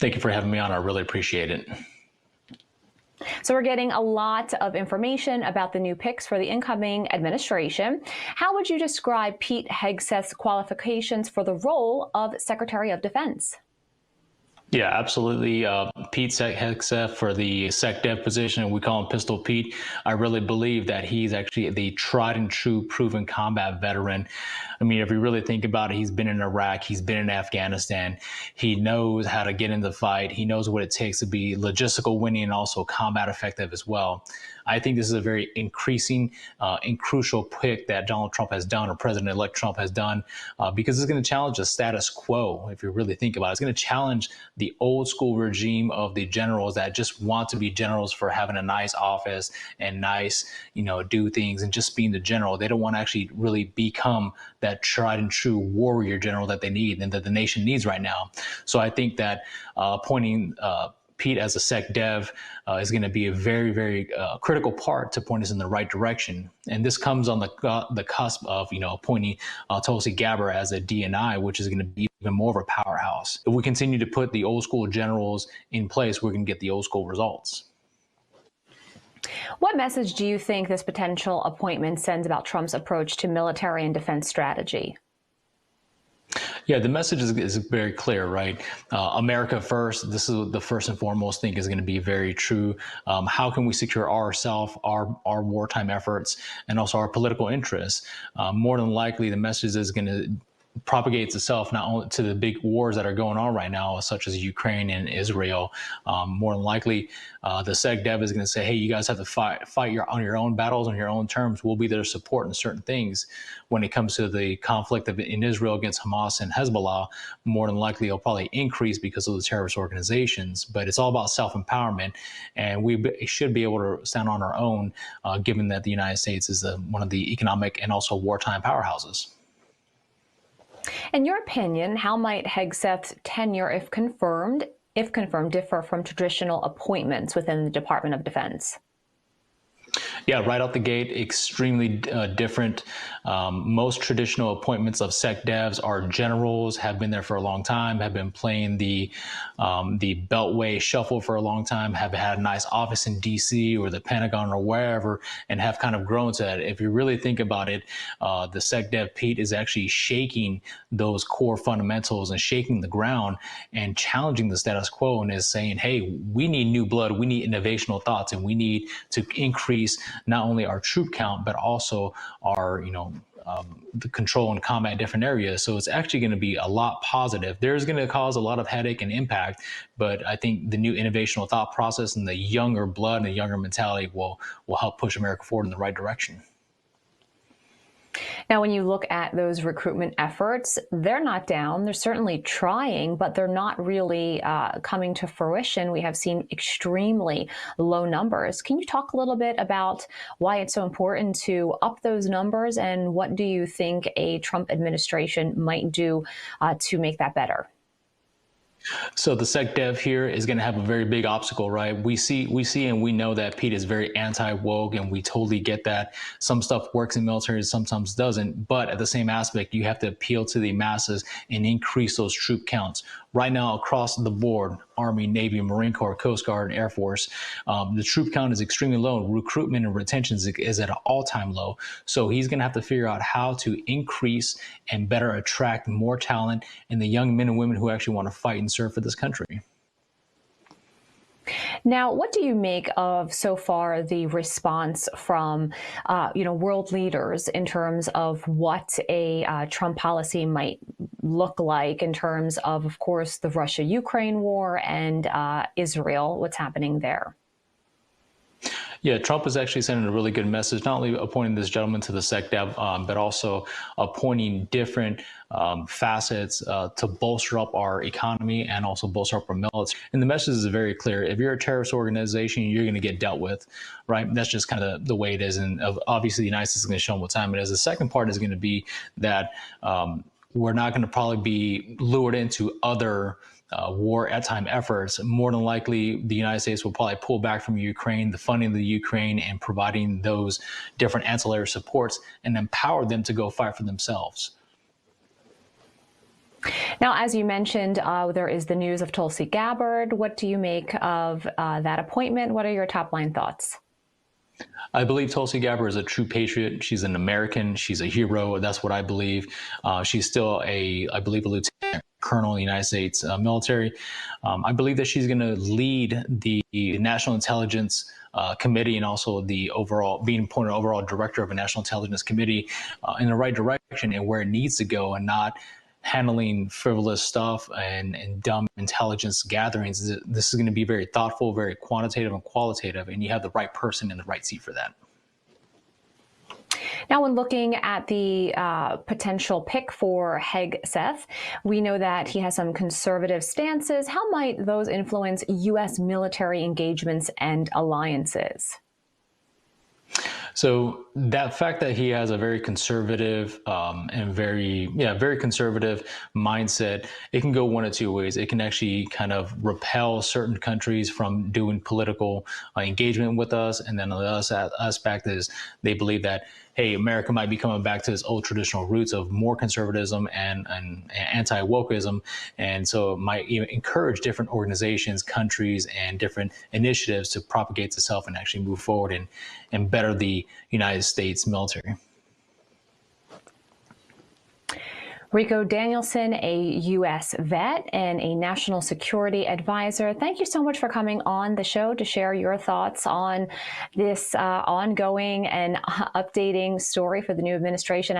Thank you for having me on. I really appreciate it. So we're getting a lot of information about the new picks for the incoming administration. How would you describe Pete Hegseth's qualifications for the role of Secretary of Defense? Yeah, absolutely. Pete Hegseth for the SecDev position, we call him Pistol Pete. I really believe that he's actually the tried and true proven combat veteran. I mean, if you really think about it, he's been in Iraq, he's been in Afghanistan. He knows how to get in the fight. He knows what it takes to be logistical winning and also combat effective as well. I think this is a very increasing and crucial pick that Donald Trump has done, or President-elect Trump has done, because it's going to challenge the status quo. If you really think about it, it's going to challenge the old school regime of the generals that just want to be generals for having a nice office and nice, do things and just being the general. They don't want to actually really become that tried and true warrior general that they need and that the nation needs right now. So I think that appointing Pete as a SecDev is going to be a very, very critical part to point us in the right direction. And this comes on the cusp of, appointing Tulsi Gabbard as a DNI, which is going to be even more of a powerhouse. If we continue to put the old school generals in place, we're going to get the old school results. What message do you think this potential appointment sends about Trump's approach to military and defense strategy? Yeah, the message is very clear, right? America first. This is the first and foremost thing is going to be very true. How can we secure ourselves, our wartime efforts, and also our political interests? More than likely, the message is going to propagates itself not only to the big wars that are going on right now, such as Ukraine and Israel. More than likely, the SecDev is going to say, hey, you guys have to fight on your own battles, on your own terms. We'll be there to support in certain things. When it comes to the conflict in Israel against Hamas and Hezbollah, more than likely it'll probably increase because of the terrorist organizations. But it's all about self-empowerment, and we should be able to stand on our own, given that the United States is one of the economic and also wartime powerhouses. In your opinion, how might Hegseth's tenure, if confirmed, differ from traditional appointments within the Department of Defense? Yeah, right out the gate, extremely different. Most traditional appointments of SecDevs are generals, have been there for a long time, have been playing the Beltway shuffle for a long time, have had a nice office in DC or the Pentagon or wherever, and have kind of grown to that. If you really think about it, the SecDev Pete is actually shaking those core fundamentals and shaking the ground and challenging the status quo, and is saying, hey, we need new blood, we need innovational thoughts, and we need to increase not only our troop count, but also our, the control and combat in different areas. So it's actually going to be a lot positive. There's going to cause a lot of headache and impact, but I think the new innovational thought process and the younger blood and the younger mentality will help push America forward in the right direction. Now, when you look at those recruitment efforts, they're not down. They're certainly trying, but they're not really coming to fruition. We have seen extremely low numbers. Can you talk a little bit about why it's so important to up those numbers, and what do you think a Trump administration might do to make that better? So the SecDev here is going to have a very big obstacle, right? We see and we know that Pete is very anti-woke, and we totally get that. Some stuff works in military, sometimes doesn't. But at the same aspect, you have to appeal to the masses and increase those troop counts. Right now, across the board, Army, Navy, Marine Corps, Coast Guard, and Air Force, the troop count is extremely low. Recruitment and retention is at an all-time low. So he's going to have to figure out how to increase and better attract more talent and the young men and women who actually want to fight and serve for this country. Now, what do you make of so far the response from, world leaders in terms of what a Trump policy might look like in terms of course, the Russia-Ukraine war and Israel, what's happening there? Yeah, Trump is actually sending a really good message, not only appointing this gentleman to the SecDev, but also appointing different facets to bolster up our economy and also bolster up our military. And the message is very clear. If you're a terrorist organization, you're going to get dealt with, right? That's just kind of the way it is. And obviously, the United States is going to show them what time it is. The second part is going to be that we're not going to probably be lured into other war at time efforts. More than likely, the United States will probably pull back from Ukraine, the funding of the Ukraine, and providing those different ancillary supports and empower them to go fight for themselves. Now, as you mentioned, there is the news of Tulsi Gabbard. What do you make of that appointment? What are your top line thoughts? I believe Tulsi Gabbard is a true patriot. She's an American. She's a hero. That's what I believe. She's still I believe, a lieutenant colonel in the United States military. I believe that she's going to lead the National Intelligence Committee, and also being appointed overall director of a National Intelligence Committee in the right direction and where it needs to go, and not handling frivolous stuff and dumb intelligence gatherings. This is going to be very thoughtful, very quantitative and qualitative, and you have the right person in the right seat for that. Now, when looking at the potential pick for Hegseth, we know that he has some conservative stances. How might those influence U.S. military engagements and alliances? So that fact that he has a very conservative and very conservative mindset, it can go one of two ways. It can actually kind of repel certain countries from doing political engagement with us. And then the other aspect is they believe that, hey, America might be coming back to its old traditional roots of more conservatism and anti-wokeism. And so it might even encourage different organizations, countries, and different initiatives to propagate itself and actually move forward and better the United States military. Ricoh Danielson, a U.S. vet and a national security advisor, thank you so much for coming on the show to share your thoughts on this ongoing and updating story for the new administration.